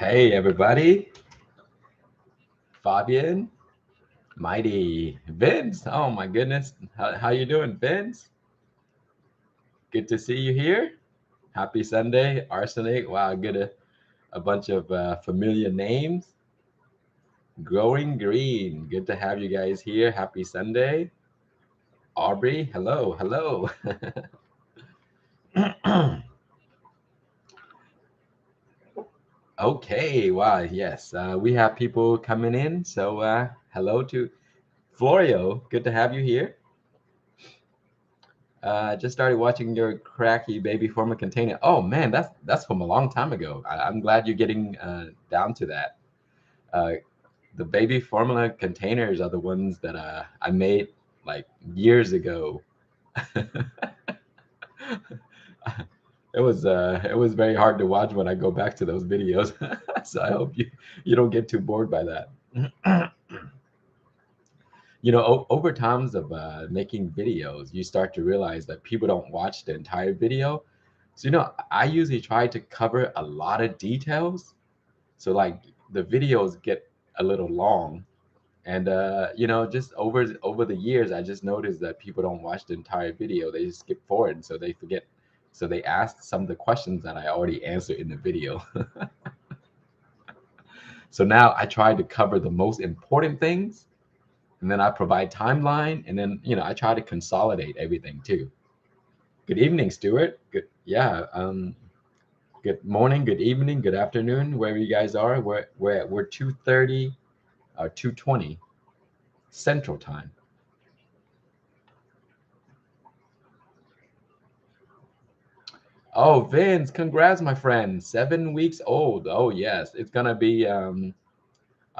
Hey everybody, Fabian, Mighty, Vince. Oh my goodness, how you doing, Vince? Good to see you here. Happy Sunday, Arsenic. Wow, good a bunch of familiar names. Growing Green. Good to have you guys here. Happy Sunday, Aubrey. Hello, hello. Okay, wow, yes, we have people coming in. So hello to Florio. Good to have you here. Just started watching your cracky baby forma container. Oh man, that's from a long time ago. I'm glad you're getting down to that. Uh, the baby formula containers are the ones that I made like years ago. It was very hard to watch when I go back to those videos. So I hope you don't get too bored by that. Over times of making videos, you start to realize that people don't watch the entire video. So, I usually try to cover a lot of details. So, like, the videos get a little long. And, just over the years, I just noticed that people don't watch the entire video. They just skip forward. So they forget. So they ask some of the questions that I already answered in the video. So now I try to cover the most important things, and then I provide timeline, and then I try to consolidate everything too. Good evening, Stuart. Good, yeah. Good morning, good evening, good afternoon, wherever you guys are. We're 2:30 or 2:20 Central Time. Oh, Vince, congrats, my friend. 7 weeks old. Oh yes, it's gonna be a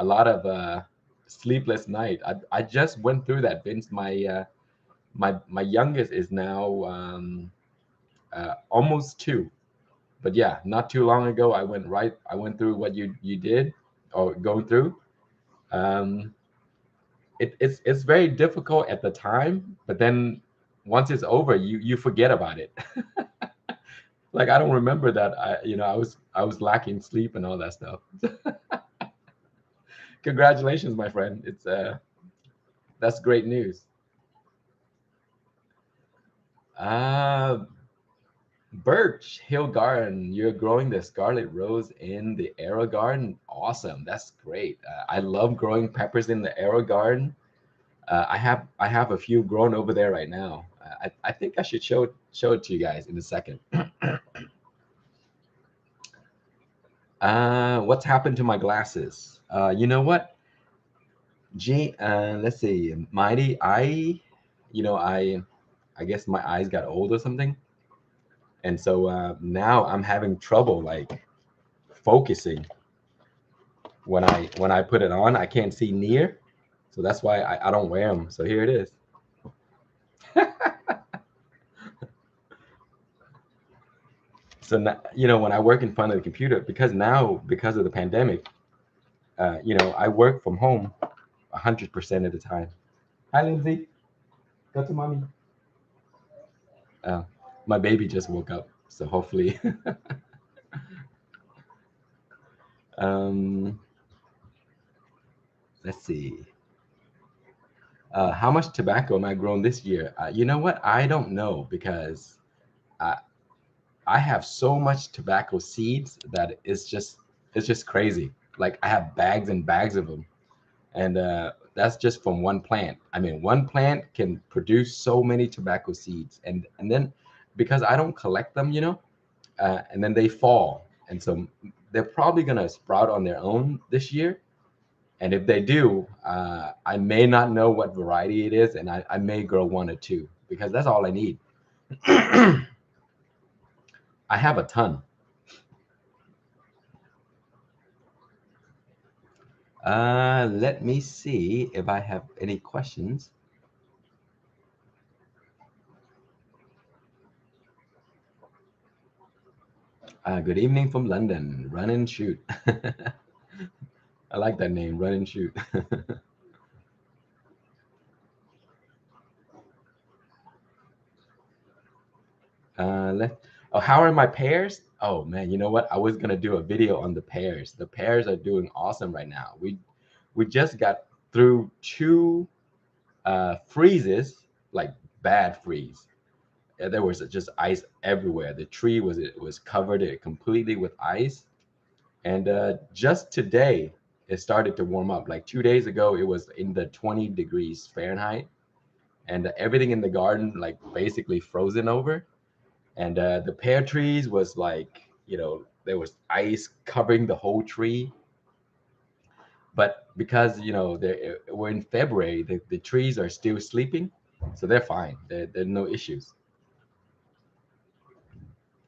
lot of sleepless night. I just went through that, Vince. My youngest is now almost 2. But yeah, not too long ago, I went through what you did or going through. Um, it's very difficult at the time, but then once it's over, you forget about it. Like I don't remember that I was lacking sleep and all that stuff. Congratulations, my friend. It's That's great news. Uh, Birch Hill Garden, you're growing the scarlet rose in the Arrow Garden. Awesome, that's great. I love growing peppers in the Arrow Garden. I have a few grown over there right now. I think I should show it to you guys in a second. What's happened to my glasses? You know what, let's see, Mighty. I guess my eyes got old or something, and so now I'm having trouble like focusing when I put it on. I can't see near, so that's why I don't wear them. So here it is. So now, when I work in front of the computer, because of the pandemic, I work from home 100% of the time. Hi, Lindsay. Go to mommy. Uh, my baby just woke up, so hopefully. um, let's see. How much tobacco am I growing this year? You know what? I don't know because I I have so much tobacco seeds that it's just crazy. Like I have bags and bags of them, and that's just from one plant. I mean, one plant can produce so many tobacco seeds, and then because I don't collect them, and then they fall, and so they're probably gonna sprout on their own this year. And if they do, I may not know what variety it is, and I may grow one or two because that's all I need. I have a ton. Let me see if I have any questions. Good evening from London. Run and shoot. I like that name, run and shoot. Let Oh, how are my pears? Oh man, you know what? I was gonna do a video on the pears. The pears are doing awesome right now. We just got through two freezes, like bad freeze. There was just ice everywhere. The tree was it was covered it completely with ice, and just today it started to warm up. Like 2 days ago, it was in the 20 degrees Fahrenheit, and everything in the garden like basically frozen over. And the pear trees was like, there was ice covering the whole tree. But because we're in February, the trees are still sleeping, so they're fine. There are no issues.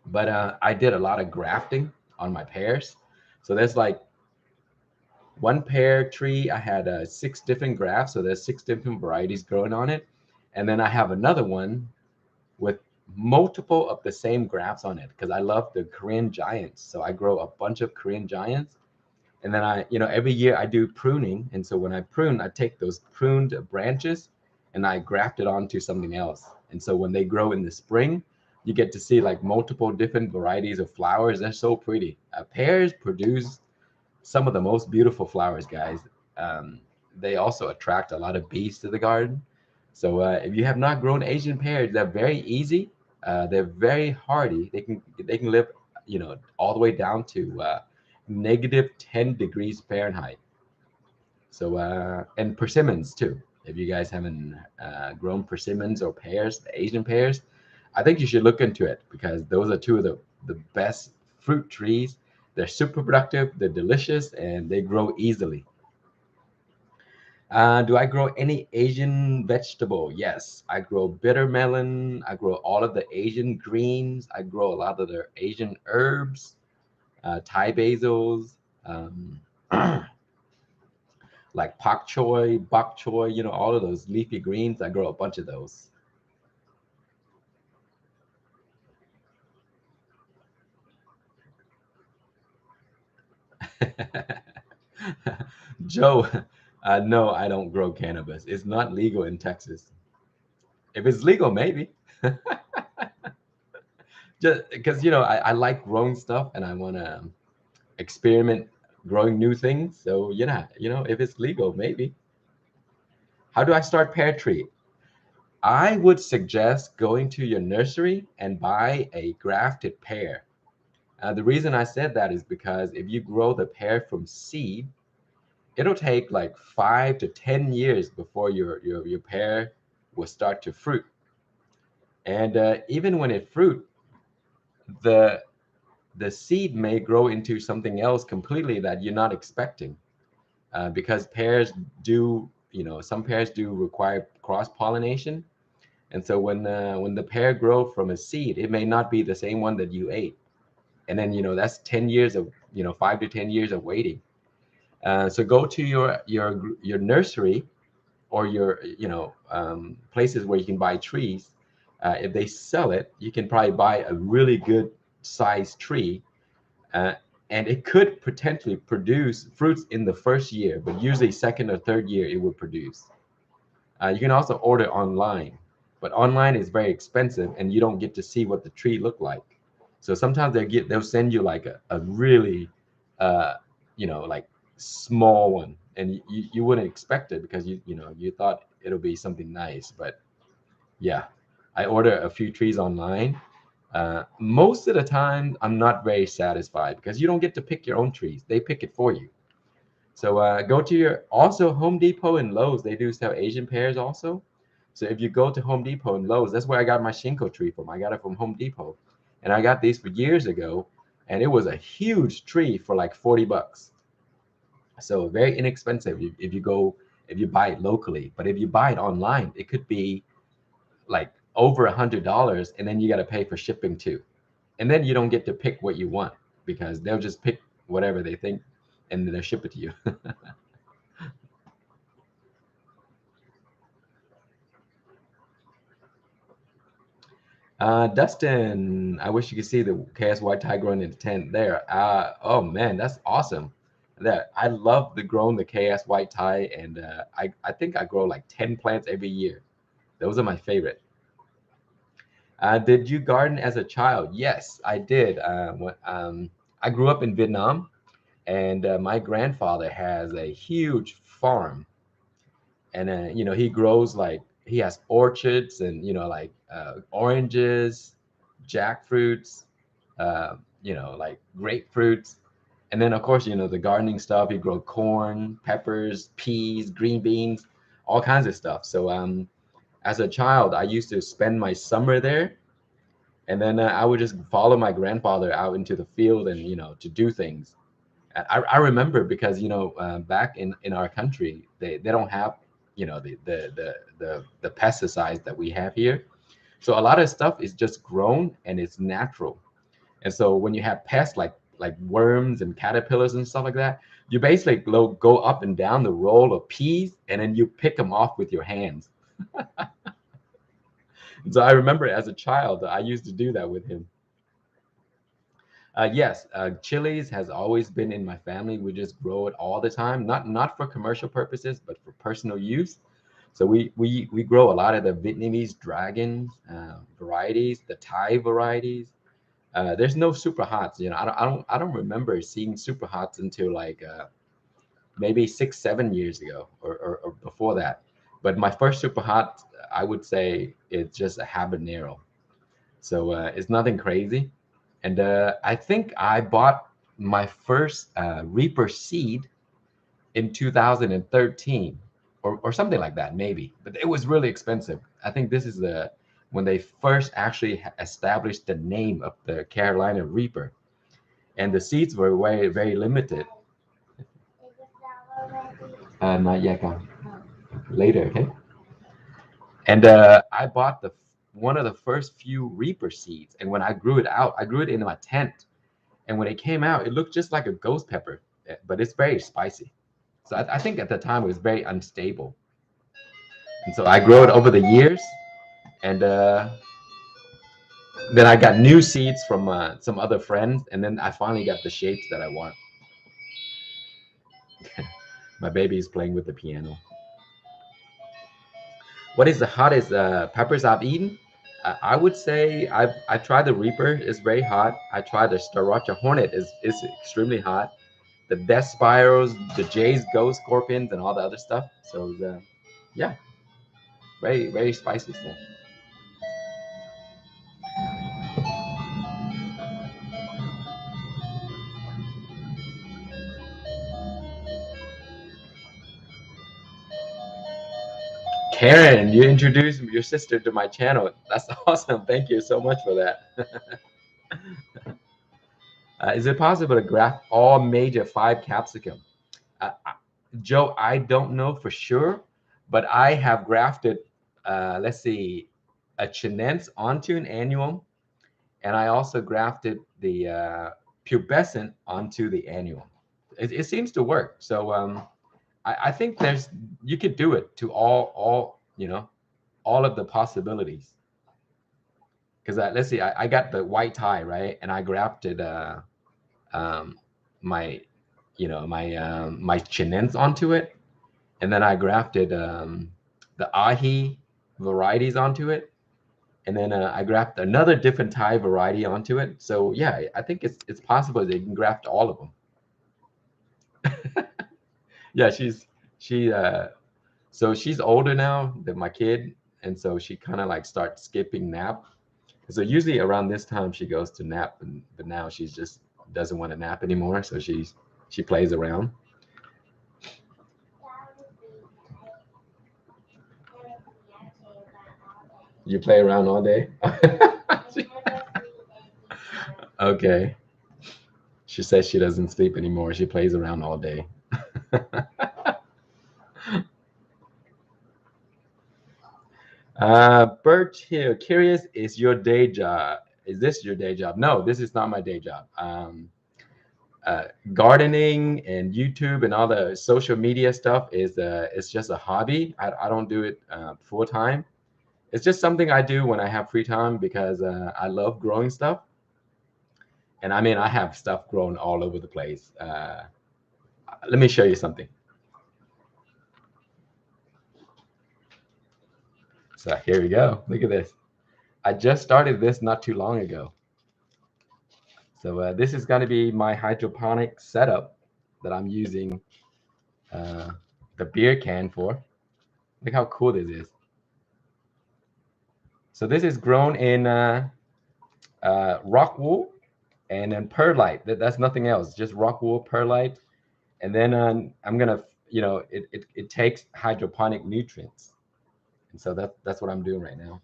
But I did a lot of grafting on my pears. So there's like one pear tree, I had six different grafts, so there's six different varieties growing on it. And then I have another one with multiple of the same grafts on it because I love the Korean giants. So I grow a bunch of Korean giants. And then every year I do pruning. And so when I prune, I take those pruned branches and I graft it onto something else. And so when they grow in the spring, you get to see like multiple different varieties of flowers. They're so pretty. Pears produce some of the most beautiful flowers, guys. Um, they also attract a lot of bees to the garden. So if you have not grown Asian pears, they're very easy. They're very hardy. They can live, all the way down to negative 10 degrees Fahrenheit. So and persimmons too. If you guys haven't grown persimmons or pears, the Asian pears, I think you should look into it because those are two of the best fruit trees. They're super productive, they're delicious, and they grow easily. Do I grow any Asian vegetable? Yes, I grow bitter melon. I grow all of the Asian greens. I grow a lot of the Asian herbs, Thai basils, um, like pak choi, bok choy, all of those leafy greens. I grow a bunch of those. Joe, no, I don't grow cannabis. It's not legal in Texas. If it's legal, maybe. Just because I like growing stuff and I want to experiment growing new things. So yeah, if it's legal, maybe. How do I start pear tree? I would suggest going to your nursery and buy a grafted pear. The reason I said that is because if you grow the pear from seed, it'll take like 5 to 10 years before your pear will start to fruit. And even when it fruit, the the seed may grow into something else completely that you're not expecting. Because pears do, some pears do require cross pollination, and so when the pear grow from a seed, it may not be the same one that you ate, and then that's 10 years of 5 to 10 years of waiting. So go to your nursery or your places where you can buy trees. If they sell it, you can probably buy a really good sized tree, uh, and it could potentially produce fruits in the first year, but usually second or third year it will produce. You can also order online, but online is very expensive, and you don't get to see what the tree look like. So sometimes they'll send you like a really, uh, like small one, and you wouldn't expect it because you thought it'll be something nice, but yeah, I order a few trees online. Most of the time, I'm not very satisfied because you don't get to pick your own trees; they pick it for you. So go to your also Home Depot and Lowe's. They do sell Asian pears also. So if you go to Home Depot and Lowe's, that's where I got my Shinko tree from. I got it from Home Depot, and I got these for years ago, and it was a huge tree for like $40. So very inexpensive if you buy it locally. But if you buy it online, it could be like over $100, and then you got to pay for shipping too. And then you don't get to pick what you want because they'll just pick whatever they think, and then they'll ship it to you. Dustin, I wish you could see the KS White Tie growing in the tent there. Oh man, that's awesome. That I love the growing the KS White Tie, and I think I grow like 10 plants every year. Those are my favorite. Did you garden as a child? Yes, I did. I grew up in Vietnam, and my grandfather has a huge farm, and he grows like he has orchards and like oranges, jackfruits, like grapefruits, and then of course the gardening stuff. He grow corn, peppers, peas, green beans, all kinds of stuff. So as a child, I used to spend my summer there, and then I would just follow my grandfather out into the field and to do things. I remember because back in our country they don't have the pesticides that we have here, so a lot of stuff is just grown and it's natural. And so when you have pests like worms and caterpillars and stuff like that, you basically go up and down the roll of peas and then you pick them off with your hands. So I remember as a child I used to do that with him. Yes, chilies has always been in my family. We just grow it all the time, not for commercial purposes, but for personal use. So we grow a lot of the Vietnamese dragon varieties, the Thai varieties. There's no super hots. I don't remember seeing super hots until like maybe 6 7 years ago or before that. But my first super hot, I would say, it's just a habanero. So it's nothing crazy. And I think I bought my first Reaper seed in 2013 or something like that, maybe. But it was really expensive. I think this is when they first actually established the name of the Carolina Reaper. And the seeds were very, very limited. Not yet, come later, okay? And I bought the one of the first few Reaper seeds. And when I grew it out, I grew it in my tent. And when it came out, it looked just like a ghost pepper, but it's very spicy. So I think at the time it was very unstable. And so I grew it over the years, and then I got new seeds from some other friends, and then I finally got the shapes that I want. My baby is playing with the piano. What is the hottest peppers I've eaten? I would say I've tried the Reaper. It's very hot. I tried the Sriracha Hornet. Is extremely hot. The Death Spirals, the Jay's Ghost Scorpions, and all the other stuff. So yeah, very very spicy stuff. Karen, you introduced your sister to my channel. That's awesome. Thank you so much for that. Is it possible to graft all major five capsicum? Joe, I don't know for sure, but I have grafted, let's see, a chinense onto an annuum, and I also grafted the pubescent onto the annuum. It seems to work. So I think you could do it to all all of the possibilities. Because let's see, I got the white tie right, and I grafted um, my my chinense onto it, and then I grafted the ahi varieties onto it, and then I grafted another different Thai variety onto it. So yeah, I think it's possible that you can graft all of them. Yeah, she so she's older now than my kid, and so she kind of like starts skipping nap. So usually around this time she goes to nap, but now she's just doesn't want to nap anymore. So she plays around. You play around all day. Okay. She says she doesn't sleep anymore. She plays around all day. Birch Hill, curious, is your day job? Is this your day job? No, this is not my day job. Gardening and YouTube and all the social media stuff is it's just a hobby. I don't do it full time. It's just something I do when I have free time because I love growing stuff. And I mean, I have stuff grown all over the place. Let me show you something. So here we go. Look at this. I just started this not too long ago. So this is going to be my hydroponic setup that I'm using uh, the beer can for. Look how cool this is. So this is grown in rock wool and then perlite. That's nothing else, just rock wool, perlite. And then I'm gonna, it takes hydroponic nutrients. And so that's what I'm doing right now.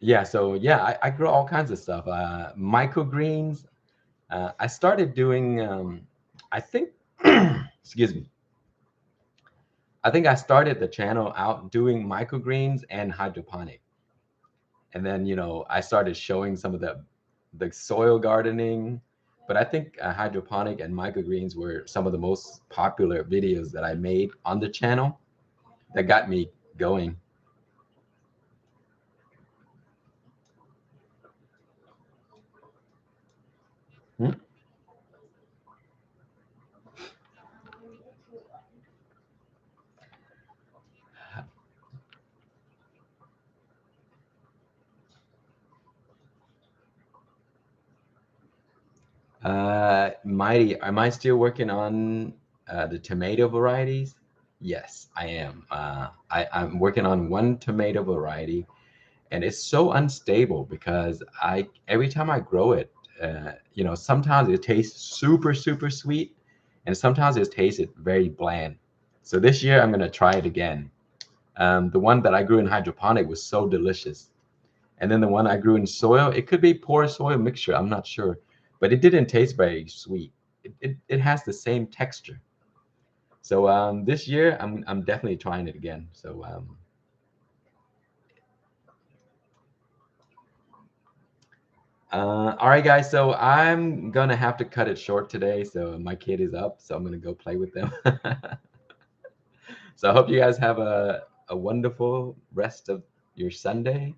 Yeah, so yeah, I grow all kinds of stuff. Microgreens. I started doing, I think, excuse me. I think I started the channel out doing microgreens and hydroponic. And then, I started showing some of the soil gardening. But I think hydroponic and microgreens were some of the most popular videos that I made on the channel that got me going. Hmm? Mighty, am I still working on the tomato varieties? Yes, I am. I'm working on one tomato variety, and it's so unstable because every time I grow it, sometimes it tastes super, super sweet, and sometimes it tastes very bland. So this year I'm gonna try it again. The one that I grew in hydroponic was so delicious. And then the one I grew in soil, it could be poor soil mixture, I'm not sure, but it didn't taste very sweet. It has the same texture. So this year I'm definitely trying it again. So all right, guys. So I'm gonna have to cut it short today. So my kid is up, so I'm gonna go play with them. So I hope you guys have a wonderful rest of your Sunday,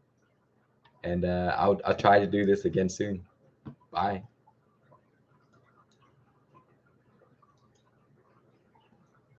and I'll try to do this again soon. Bye.